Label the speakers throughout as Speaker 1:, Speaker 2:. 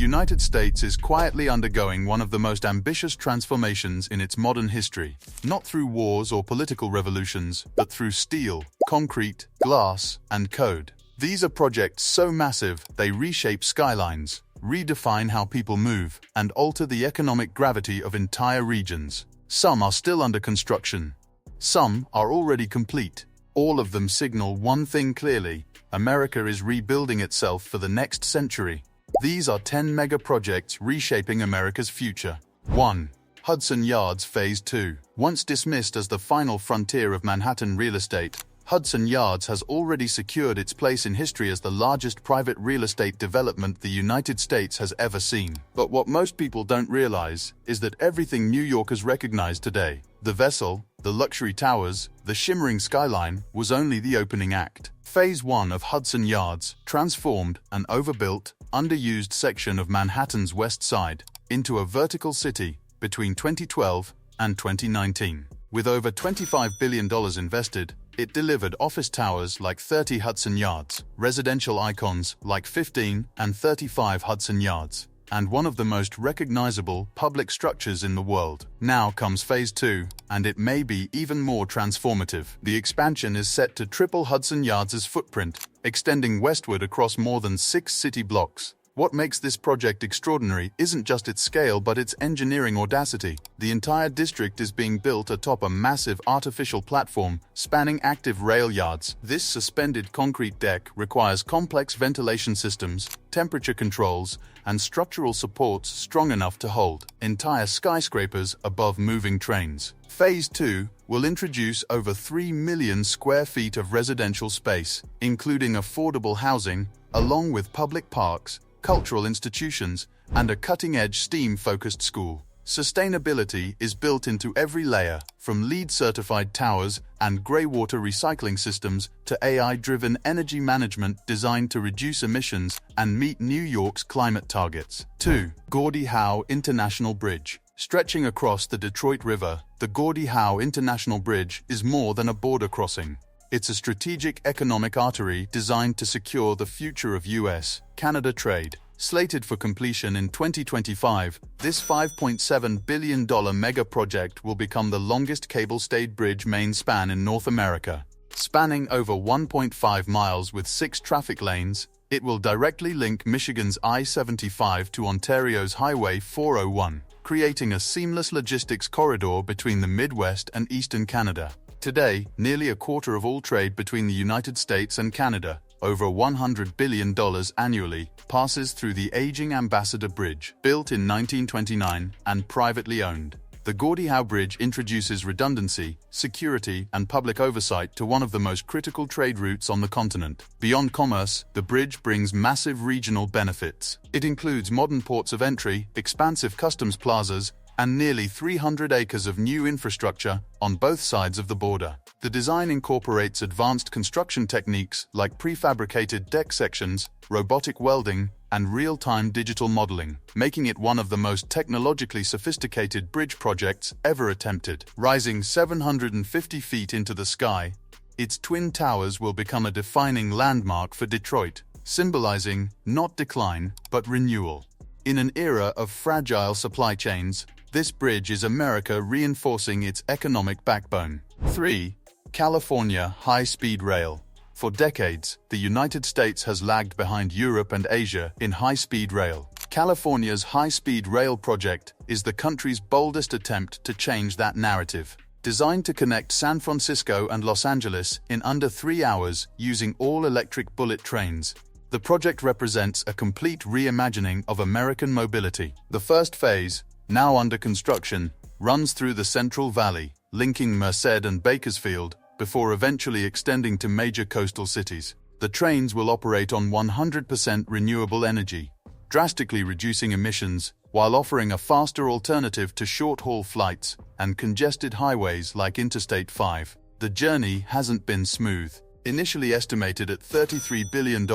Speaker 1: United States is quietly undergoing one of the most ambitious transformations in its modern history, not through wars or political revolutions, but through steel, concrete, glass, and code. These are projects so massive they reshape skylines, redefine how people move, and alter the economic gravity of entire regions. Some are still under construction. Some are already complete. All of them signal one thing clearly: America is rebuilding itself for the next century. These are 10 mega projects reshaping America's future. 1. Hudson Yards Phase 2. Once dismissed as the final frontier of Manhattan real estate, Hudson Yards has already secured its place in history as the largest private real estate development the United States has ever seen. But what most people don't realize is that everything New Yorkers recognize today, the vessel, the luxury towers, the shimmering skyline, was only the opening act. Phase 1 of Hudson Yards transformed an overbuilt, underused section of Manhattan's West Side into a vertical city between 2012 and 2019. With over $25 billion invested, it delivered office towers like 30 Hudson Yards, residential icons like 15 and 35 Hudson Yards, and one of the most recognizable public structures in the world. Now comes Phase 2, and it may be even more transformative. The expansion is set to triple Hudson Yards' footprint, extending westward across more than 6 city blocks. What makes this project extraordinary isn't just its scale but its engineering audacity. The entire district is being built atop a massive artificial platform spanning active rail yards. This suspended concrete deck requires complex ventilation systems, temperature controls, and structural supports strong enough to hold entire skyscrapers above moving trains. Phase 2 will introduce over 3 million square feet of residential space, including affordable housing, along with public parks, cultural institutions, and a cutting-edge STEAM-focused school. Sustainability is built into every layer, from LEED-certified towers and grey-water recycling systems to AI-driven energy management designed to reduce emissions and meet New York's climate targets. 2. Gordie Howe International Bridge. Stretching across the Detroit River, the Gordie Howe International Bridge is more than a border crossing. It's a strategic economic artery designed to secure the future of US-Canada trade. Slated for completion in 2025, this $5.7 billion mega project will become the longest cable-stayed bridge main span in North America. Spanning over 1.5 miles with 6 traffic lanes, it will directly link Michigan's I-75 to Ontario's Highway 401, creating a seamless logistics corridor between the Midwest and Eastern Canada. Today, nearly a quarter of all trade between the United States and Canada, over $100 billion annually, passes through the aging Ambassador Bridge, built in 1929 and privately owned. The Gordie Howe Bridge introduces redundancy, security, and public oversight to one of the most critical trade routes on the continent. Beyond commerce, the bridge brings massive regional benefits. It includes modern ports of entry, expansive customs plazas, and nearly 300 acres of new infrastructure on both sides of the border. The design incorporates advanced construction techniques like prefabricated deck sections, robotic welding, and real-time digital modeling, making it one of the most technologically sophisticated bridge projects ever attempted. Rising 750 feet into the sky, its twin towers will become a defining landmark for Detroit, symbolizing not decline, but renewal. In an era of fragile supply chains, this bridge is America reinforcing its economic backbone. 3. California High-Speed Rail. For decades, the United States has lagged behind Europe and Asia in high-speed rail. California's high-speed rail project is the country's boldest attempt to change that narrative. Designed to connect San Francisco and Los Angeles in under 3 hours using all-electric bullet trains, the project represents a complete reimagining of American mobility. The first phase, now under construction, runs through the Central Valley, linking Merced and Bakersfield, before eventually extending to major coastal cities. The trains will operate on 100% renewable energy, drastically reducing emissions while offering a faster alternative to short-haul flights and congested highways like Interstate 5. The journey hasn't been smooth. Initially estimated at $33 billion,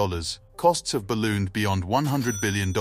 Speaker 1: costs have ballooned beyond $100 billion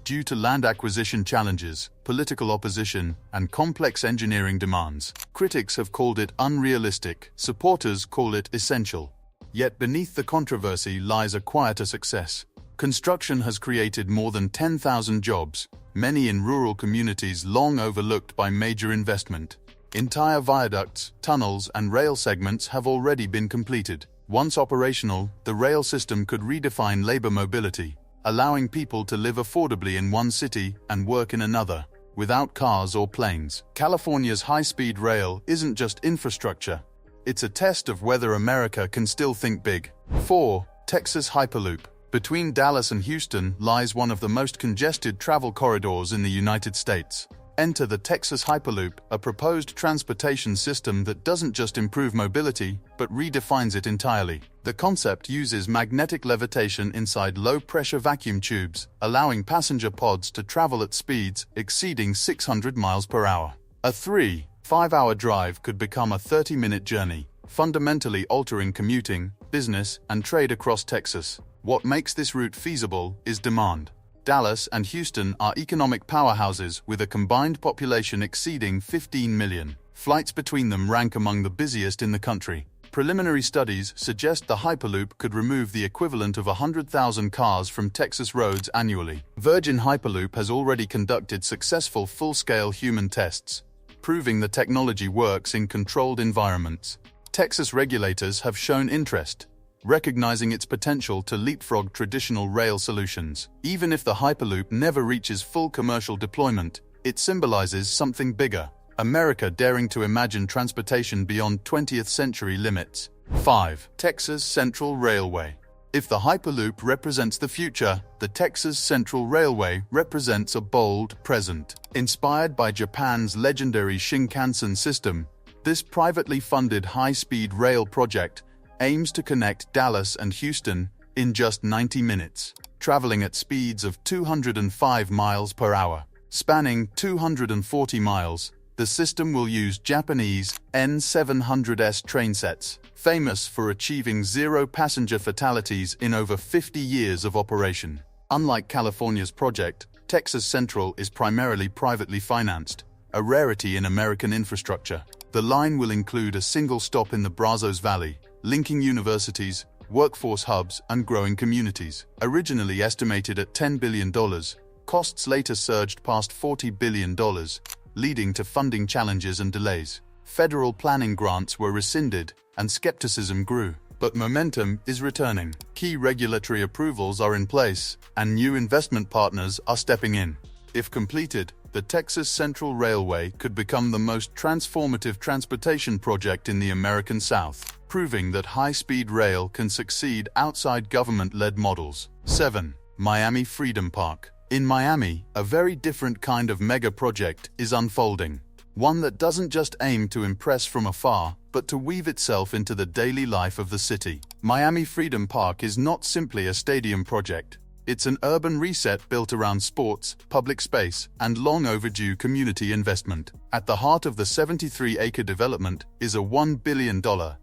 Speaker 1: due to land acquisition challenges, political opposition, and complex engineering demands. Critics have called it unrealistic, supporters call it essential. Yet beneath the controversy lies a quieter success. Construction has created more than 10,000 jobs, many in rural communities long overlooked by major investment. Entire viaducts, tunnels, and rail segments have already been completed. Once operational, the rail system could redefine labor mobility, allowing people to live affordably in one city and work in another, without cars or planes. California's high-speed rail isn't just infrastructure. It's a test of whether America can still think big. 4. Texas Hyperloop. Between Dallas and Houston lies one of the most congested travel corridors in the United States. Enter the Texas Hyperloop, a proposed transportation system that doesn't just improve mobility, but redefines it entirely. The concept uses magnetic levitation inside low-pressure vacuum tubes, allowing passenger pods to travel at speeds exceeding 600 miles per hour. A 3-5-hour drive could become a 30-minute journey, fundamentally altering commuting, business, and trade across Texas. What makes this route feasible is demand. Dallas and Houston are economic powerhouses with a combined population exceeding 15 million. Flights between them rank among the busiest in the country. Preliminary studies suggest the Hyperloop could remove the equivalent of 100,000 cars from Texas roads annually. Virgin Hyperloop has already conducted successful full-scale human tests, proving the technology works in controlled environments. Texas regulators have shown interest, recognizing its potential to leapfrog traditional rail solutions. Even if the Hyperloop never reaches full commercial deployment, it symbolizes something bigger: America daring to imagine transportation beyond 20th century limits. 5. Texas Central Railway. If the Hyperloop represents the future, the Texas Central Railway represents a bold present. Inspired by Japan's legendary Shinkansen system, this privately funded high-speed rail project aims to connect Dallas and Houston in just 90 minutes, traveling at speeds of 205 miles per hour. Spanning 240 miles, the system will use Japanese N700S trainsets, famous for achieving zero passenger fatalities in over 50 years of operation. Unlike California's project, Texas Central is primarily privately financed, a rarity in American infrastructure. The line will include a single stop in the Brazos Valley, linking universities, workforce hubs, and growing communities. Originally estimated at $10 billion, costs later surged past $40 billion, leading to funding challenges and delays. Federal planning grants were rescinded, and skepticism grew. But momentum is returning. Key regulatory approvals are in place, and new investment partners are stepping in. If completed, the Texas Central Railway could become the most transformative transportation project in the American South, proving that high-speed rail can succeed outside government-led models. 7. Miami Freedom Park. In Miami, a very different kind of mega project is unfolding. One that doesn't just aim to impress from afar, but to weave itself into the daily life of the city. Miami Freedom Park is not simply a stadium project. It's an urban reset built around sports, public space, and long-overdue community investment. At the heart of the 73-acre development is a $1 billion,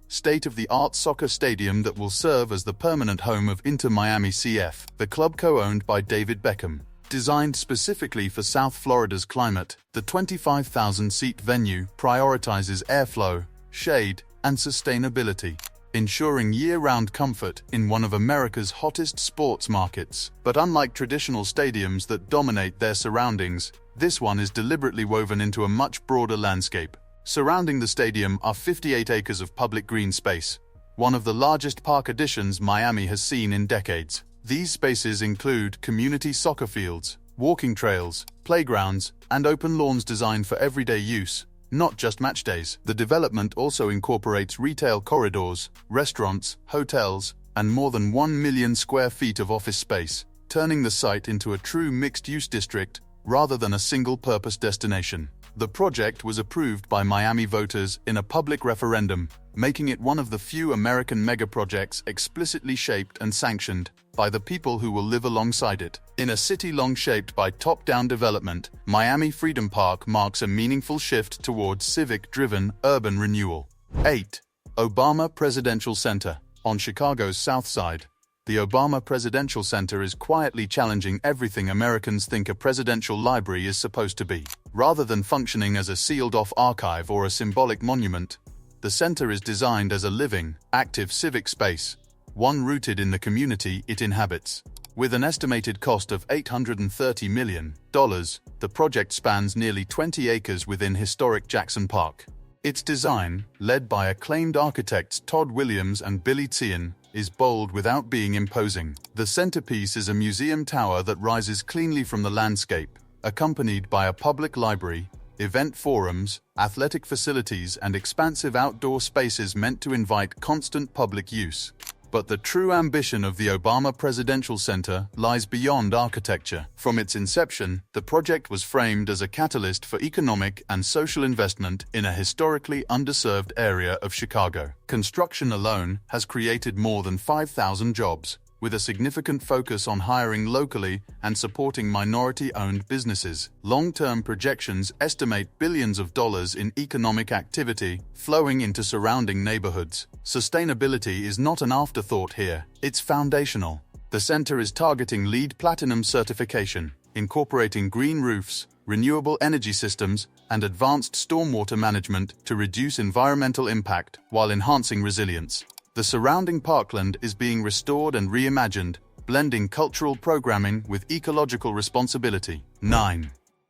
Speaker 1: state-of-the-art soccer stadium that will serve as the permanent home of Inter Miami CF, the club co-owned by David Beckham. Designed specifically for South Florida's climate, the 25,000-seat venue prioritizes airflow, shade, and sustainability, ensuring year-round comfort in one of America's hottest sports markets. But unlike traditional stadiums that dominate their surroundings, this one is deliberately woven into a much broader landscape. Surrounding the stadium are 58 acres of public green space, one of the largest park additions Miami has seen in decades. These spaces include community soccer fields, walking trails, playgrounds, and open lawns designed for everyday use, not just match days. The development also incorporates retail corridors, restaurants, hotels, and more than 1 million square feet of office space, turning the site into a true mixed-use district rather than a single-purpose destination. The project was approved by Miami voters in a public referendum, making it one of the few American megaprojects explicitly shaped and sanctioned by the people who will live alongside it. In a city long shaped by top-down development, Miami Freedom Park marks a meaningful shift towards civic-driven urban renewal. 8. Obama Presidential Center. On Chicago's South Side, the Obama Presidential Center is quietly challenging everything Americans think a presidential library is supposed to be. Rather than functioning as a sealed-off archive or a symbolic monument, the center is designed as a living, active civic space, one rooted in the community it inhabits. With an estimated cost of $830 million, the project spans nearly 20 acres within historic Jackson Park. Its design, led by acclaimed architects Todd Williams and Billy Tien, is bold without being imposing. The centerpiece is a museum tower that rises cleanly from the landscape, accompanied by a public library, event forums, athletic facilities, and expansive outdoor spaces meant to invite constant public use. But the true ambition of the Obama Presidential Center lies beyond architecture. From its inception, the project was framed as a catalyst for economic and social investment in a historically underserved area of Chicago. Construction alone has created more than 5,000 jobs, with a significant focus on hiring locally and supporting minority-owned businesses. Long-term projections estimate billions of dollars in economic activity flowing into surrounding neighborhoods. Sustainability is not an afterthought here, it's foundational. The center is targeting LEED Platinum certification, incorporating green roofs, renewable energy systems, and advanced stormwater management to reduce environmental impact while enhancing resilience. The surrounding parkland is being restored and reimagined, blending cultural programming with ecological responsibility. 9.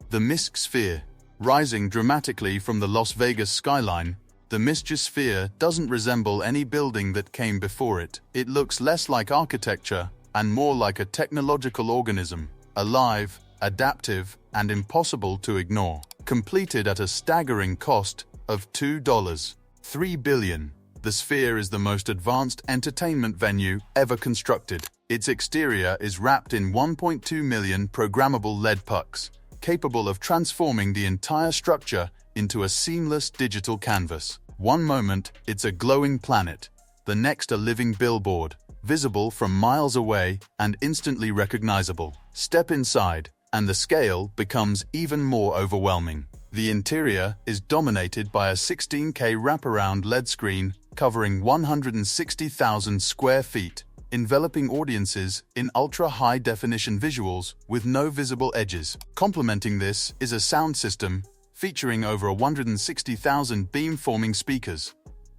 Speaker 1: The Misc Sphere. Rising dramatically from the Las Vegas skyline, the Misc Sphere doesn't resemble any building that came before it. It looks less like architecture and more like a technological organism, alive, adaptive, and impossible to ignore. Completed at a staggering cost of $2.3 billion. The Sphere is the most advanced entertainment venue ever constructed. Its exterior is wrapped in 1.2 million programmable LED pucks, capable of transforming the entire structure into a seamless digital canvas. One moment, it's a glowing planet, the next a living billboard, visible from miles away and instantly recognizable. Step inside, and the scale becomes even more overwhelming. The interior is dominated by a 16K wraparound LED screen covering 160,000 square feet, enveloping audiences in ultra-high-definition visuals with no visible edges. Complementing this is a sound system featuring over 160,000 beam-forming speakers,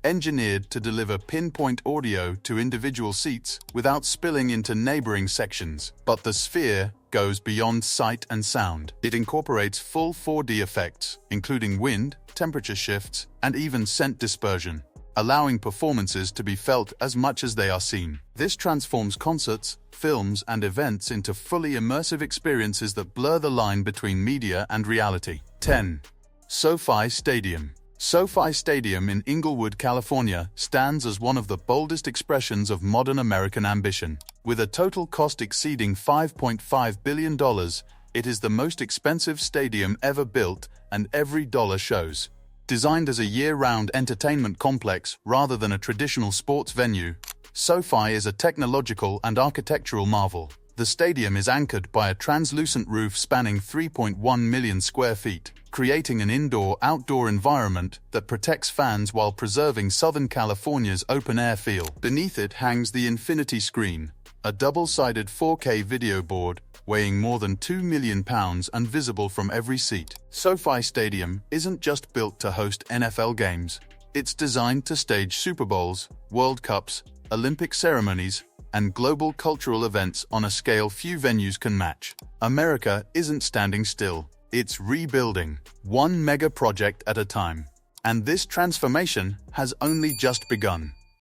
Speaker 1: engineered to deliver pinpoint audio to individual seats without spilling into neighboring sections. But the Sphere goes beyond sight and sound. It incorporates full 4D effects, including wind, temperature shifts, and even scent dispersion, allowing performances to be felt as much as they are seen. This transforms concerts, films, and events into fully immersive experiences that blur the line between media and reality. 10. SoFi Stadium. SoFi Stadium in Inglewood, California, stands as one of the boldest expressions of modern American ambition. With a total cost exceeding $5.5 billion, it is the most expensive stadium ever built, and every dollar shows. Designed as a year-round entertainment complex rather than a traditional sports venue, SoFi is a technological and architectural marvel. The stadium is anchored by a translucent roof spanning 3.1 million square feet, creating an indoor-outdoor environment that protects fans while preserving Southern California's open-air feel. Beneath it hangs the Infinity Screen, a double-sided 4K video board weighing more than 2 million pounds and visible from every seat. SoFi Stadium isn't just built to host NFL games. It's designed to stage Super Bowls, World Cups, Olympic ceremonies, and global cultural events on a scale few venues can match. America isn't standing still. It's rebuilding, one mega project at a time. And this transformation has only just begun.